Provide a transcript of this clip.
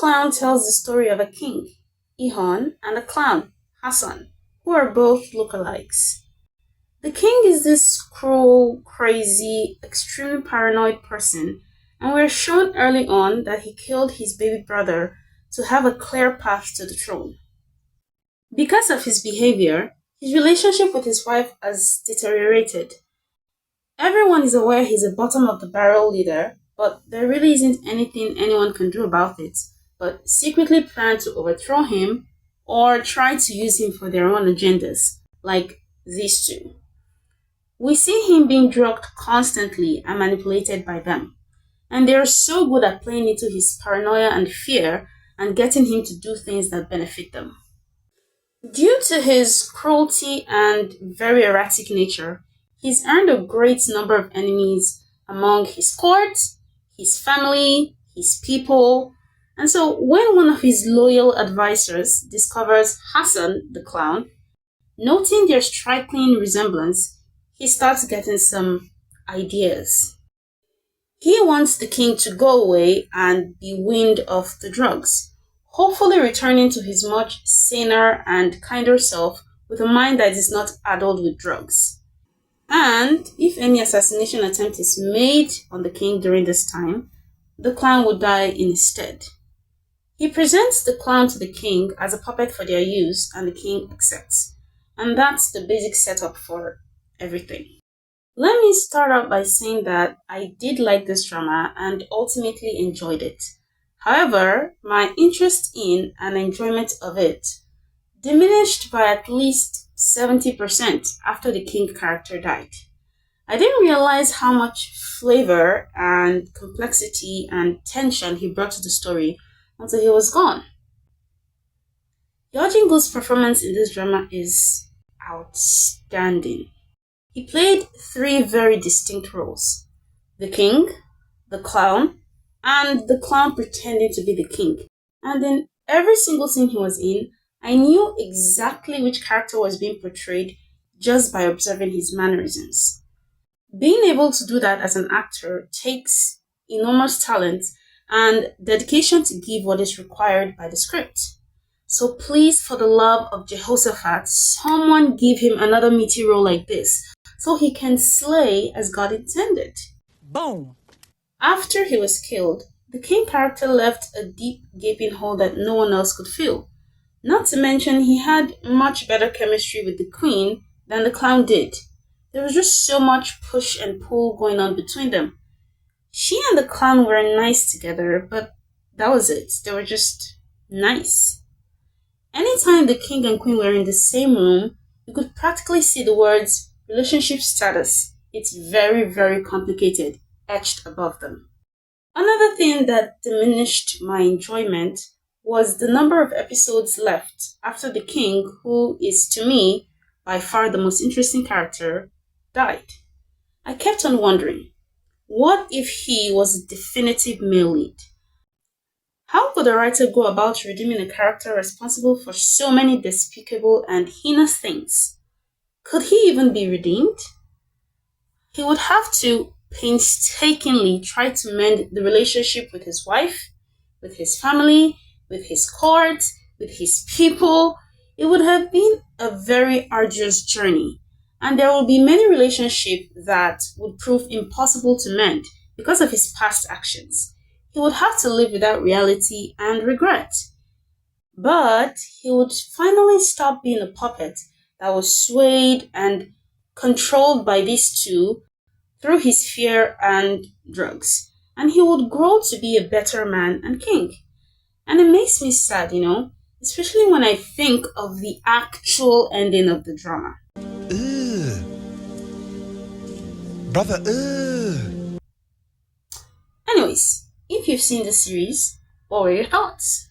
clown tells the story of a king, Ihon, and a clown, Hassan, who are both lookalikes. The king is this cruel, crazy, extremely paranoid person, and we're shown early on that he killed his baby brother to have a clear path to the throne. Because of his behavior, his relationship with his wife has deteriorated. Everyone is aware he's a bottom of the barrel leader, but there really isn't anything anyone can do about it, but secretly plan to overthrow him or try to use him for their own agendas, like these two. We see him being drugged constantly and manipulated by them, and they are so good at playing into his paranoia and fear and getting him to do things that benefit them. Due to his cruelty and very erratic nature, he's earned a great number of enemies among his court, his family, his people, and so when one of his loyal advisors discovers Hassan the clown, noting their striking resemblance, he starts getting some ideas. He wants the king to go away and be weaned off the drugs, hopefully returning to his much saner and kinder self with a mind that is not addled with drugs. And if any assassination attempt is made on the king during this time, the clown would die in his stead. He presents the clown to the king as a puppet for their use, and the king accepts. And that's the basic setup for everything. Let me start out by saying that I did like this drama and ultimately enjoyed it. However, my interest in and enjoyment of it diminished by at least 70% after the king character died. I didn't realize how much flavor and complexity and tension he brought to the story until he was gone. Yojingo's performance in this drama is outstanding. He played three very distinct roles: the king, the clown, and the clown pretending to be the king. And in every single scene he was in, I knew exactly which character was being portrayed just by observing his mannerisms. Being able to do that as an actor takes enormous talent and dedication to give what is required by the script. So please, for the love of Jehoshaphat, someone give him another meaty role like this so he can slay as God intended. Boom! After he was killed, the king character left a deep gaping hole that no one else could fill. Not to mention he had much better chemistry with the queen than the clown did. There was just so much push and pull going on between them. She and the clown were nice together, but that was it. They were just nice. Anytime the king and queen were in the same room, you could practically see the words relationship status. It's very, very complicated, etched above them. Another thing that diminished my enjoyment was the number of episodes left after the king, who is to me by far the most interesting character, died. I kept on wondering, what if he was a definitive male lead? How could a writer go about redeeming a character responsible for so many despicable and heinous things? Could he even be redeemed? He would have to painstakingly try to mend the relationship with his wife, with his family, with his court, with his people. It would have been a very arduous journey, and there will be many relationships that would prove impossible to mend because of his past actions. He would have to live without reality and regret. But he would finally stop being a puppet that was swayed and controlled by these two through his fear and drugs, and he would grow to be a better man and king. And it makes me sad, especially when I think of the actual ending of the drama. Ugh. Brother, ugh. Anyways, if you've seen the series, what were your thoughts?